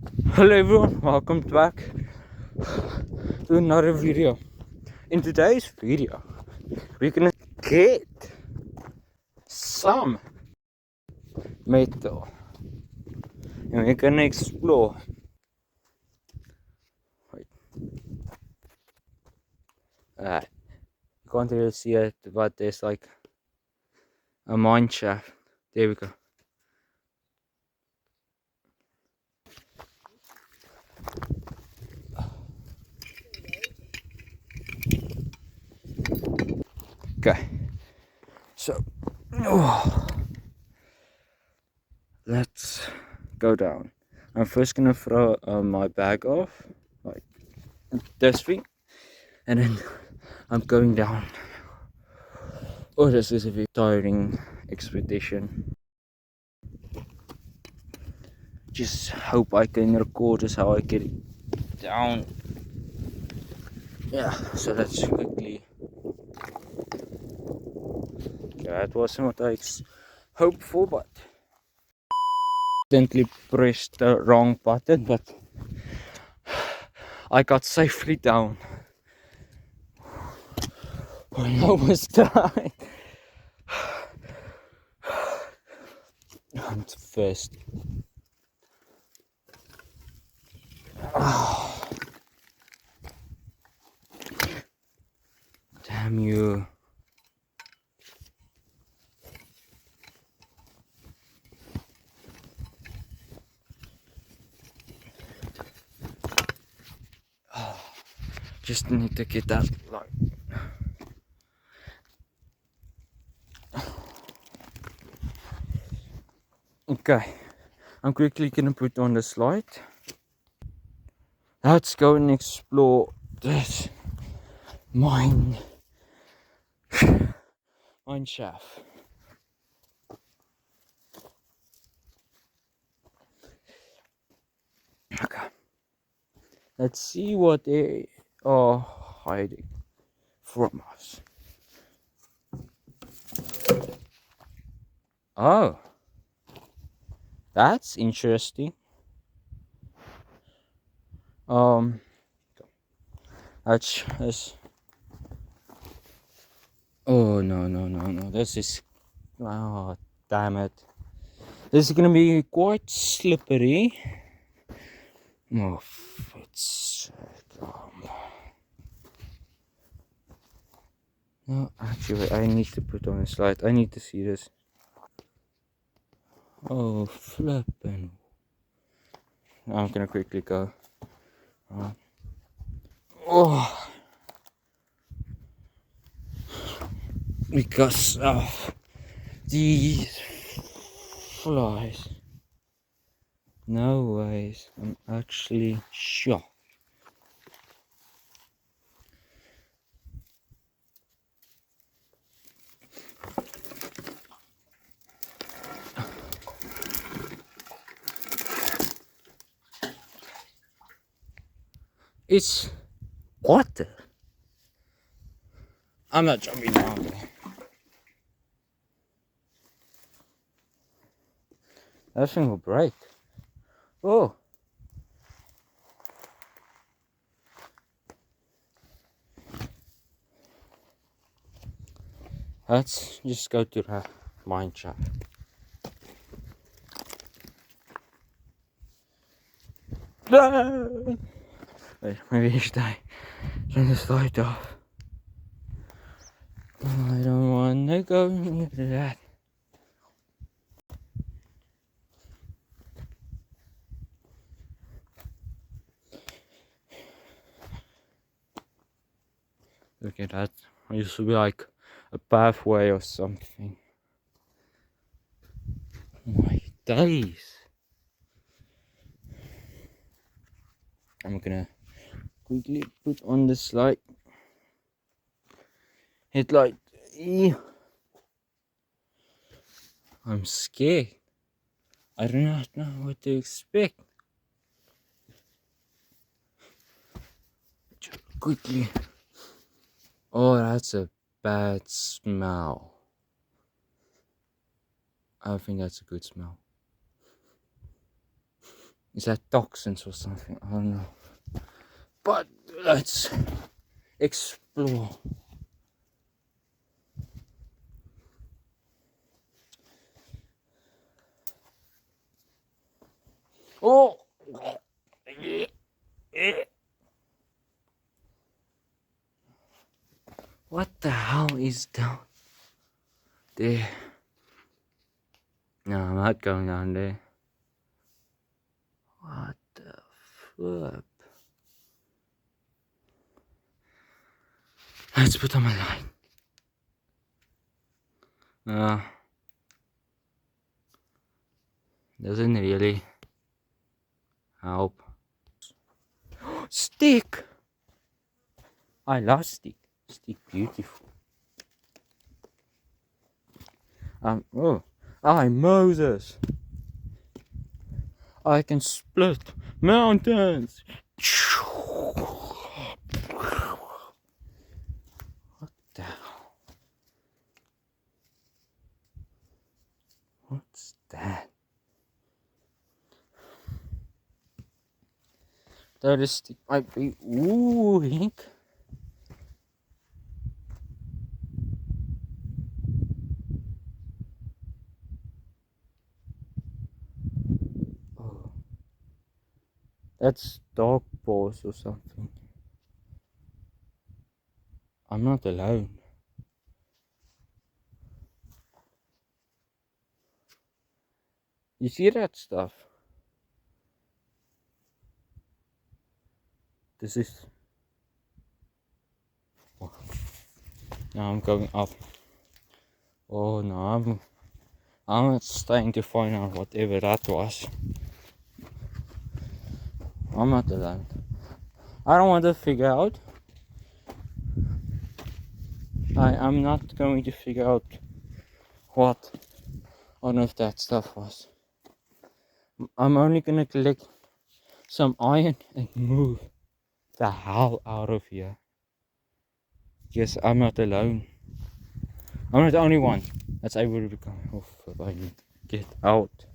Hello everyone, welcome back to another video. In today's video, we're gonna get some metal and we're gonna explore. Wait, you can't really see it, but there's like a mine shaft. There we go. Okay, so let's go down. I'm first gonna throw my bag off, like this thing, and then I'm going down. Oh, this is a very tiring expedition. Just hope I can record this how I get it down. Yeah, so let's quickly. Okay, that wasn't what I hoped for, but accidentally pressed the wrong button, but I got safely down. I almost died. I'm first. Damn you. Just need to get that light. Okay, I'm quickly gonna put on this light. Let's go and explore this mine shaft. Okay, let's see what they are hiding from us. Oh, that's interesting. That's oh no, this is, oh damn it, this is gonna be quite slippery. Oh, it's no, actually I need to put on a slide. I need to see this. Oh, flipping. I'm gonna quickly go. Oh, because of these flies. No ways. I'm actually shocked. It's water. I'm not jumping down there. That thing will break. Oh, let's just go to the mine shaft. Wait, maybe should I turn this light off? I don't want to go near that. Look at that. It used to be like a pathway or something. My days. I'm gonna quickly put on this light. Headlight. I'm scared. I do not know what to expect. Quickly. Oh, that's a bad smell. I don't think that's a good smell. Is that toxins or something? I don't know. But let's explore. Oh! What the hell is down there? No, I'm not going down there. What the flip? Let's put on my light. Doesn't really help. Stick! I love stick. Stick, beautiful. Oh, Moses. I can split mountains. What the hell? What's that? That is stick might be. Ooh, Hank. Oh. That's dog paws or something. I'm not alone. You see that stuff? This is. Oh. Now I'm going up. Oh no, I'm starting to find out whatever that was. I'm not alone. I don't want to figure out. I'm not going to figure out what on earth that stuff was. I'm only gonna collect some iron and move the hell out of here. Yes, I'm not alone. I'm not the only one that's able to become. Oh, I need to get out.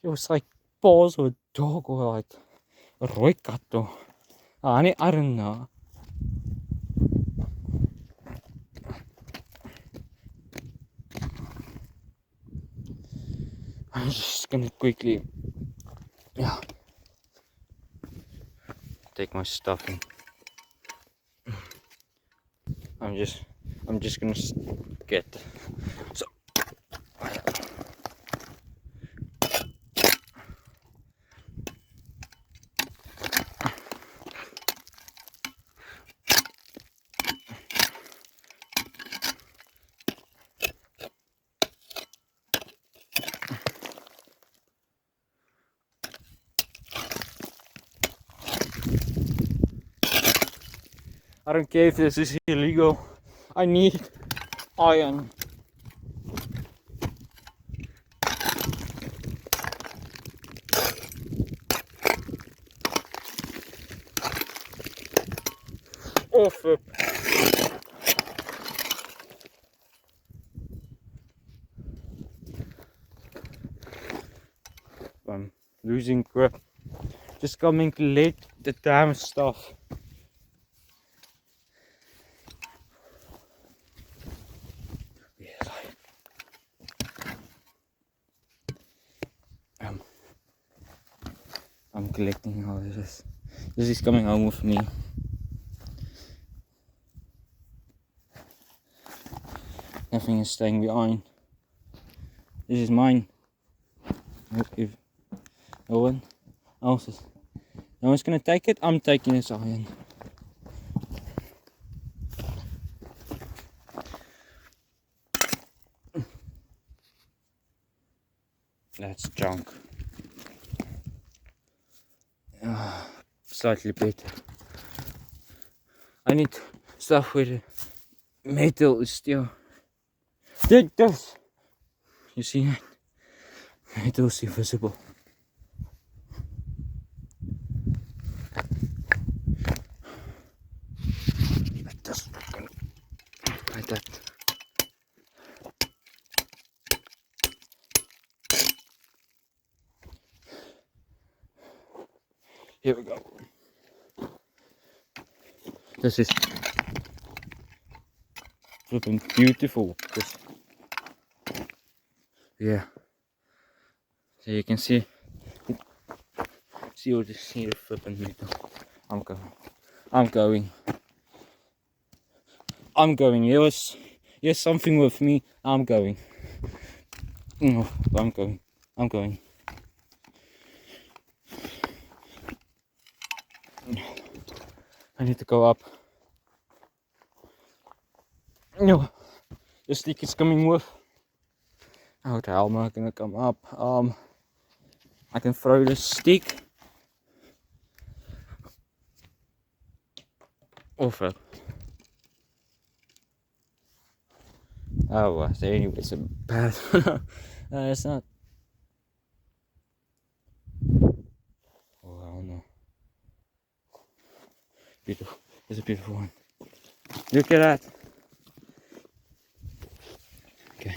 It was like paws of a dog or like a rooi kat or I don't know. I'm just gonna quickly, take my stuff in. I'm just gonna get so. I don't care if this is illegal. I need iron. Off it. I'm losing grip. Just coming to collect the damn stuff. I'm collecting all this. This is coming home with me. Nothing is staying behind. This is mine. If no one else is, no one's gonna take it, I'm taking this iron. That's junk. Slightly better. I need stuff with metal is still. Take this. You see it? Metal is invisible. Like this. Like that. Here we go. This is flipping beautiful. Yeah. So you can see the flipping meter. I'm going. Here's something with me. I'm going. No, I'm going. I need to go up. No, the stick is coming with. How the hell am I gonna come up? I can throw the stick. Over. Oh, well, so anyway, it's a bad. It's not. Oh, I don't know. Beautiful. It's a beautiful one. Look at that. Okay.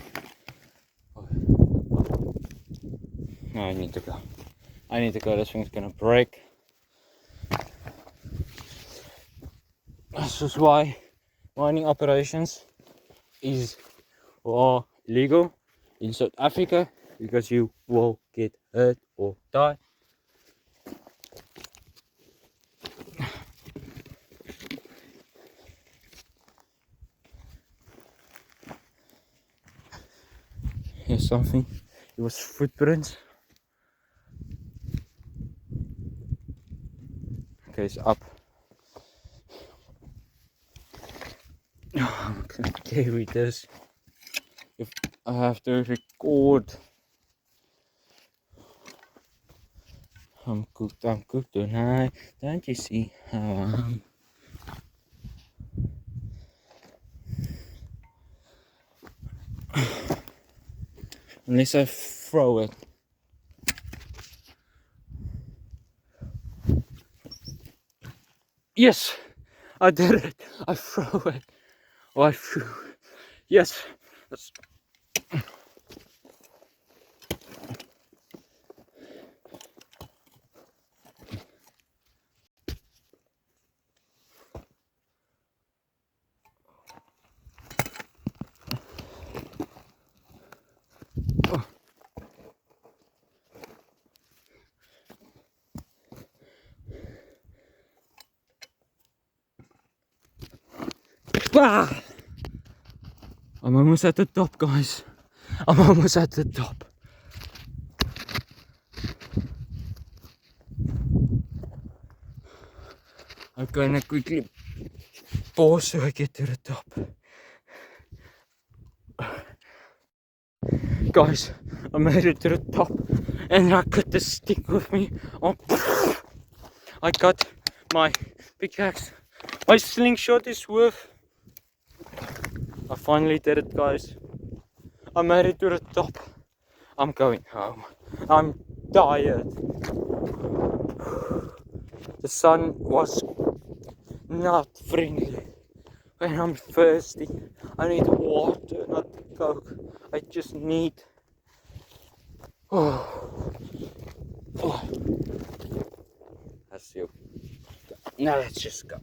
Oh. No, I need to go. This thing's gonna break. This is why mining operations is illegal in South Africa, because you will get hurt or die. Here's something. It was footprints. Okay, it's up. I'm gonna carry this. If I have to record. I'm cooked tonight. Don't you see how I'm? Unless I throw it. Yes, I did it. I throw it. Oh, I threw. Yes. That's... Oh. Ah! I'm almost at the top, guys. I'm almost at the top. I'm gonna quickly pause so I get to the top. Guys, I made it to the top and I got the stick with me. Oh, I got my pickaxe. My slingshot is with. I finally did it, guys. I made it to the top. I'm going home. I'm tired. The sun was not friendly. When I'm thirsty, I need water, not Coke. I just need. Oh. That's you. Now let's just go.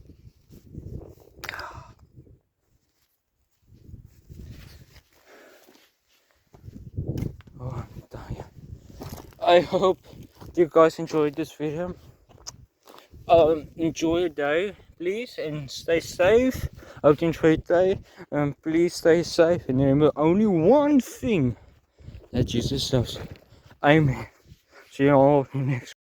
Oh, I'm tired. I hope you guys enjoyed this video. Enjoy your day, please, and stay safe. I hope you enjoyed your day. Please stay safe, and remember only one thing that Jesus loves. Amen. See you all in the next.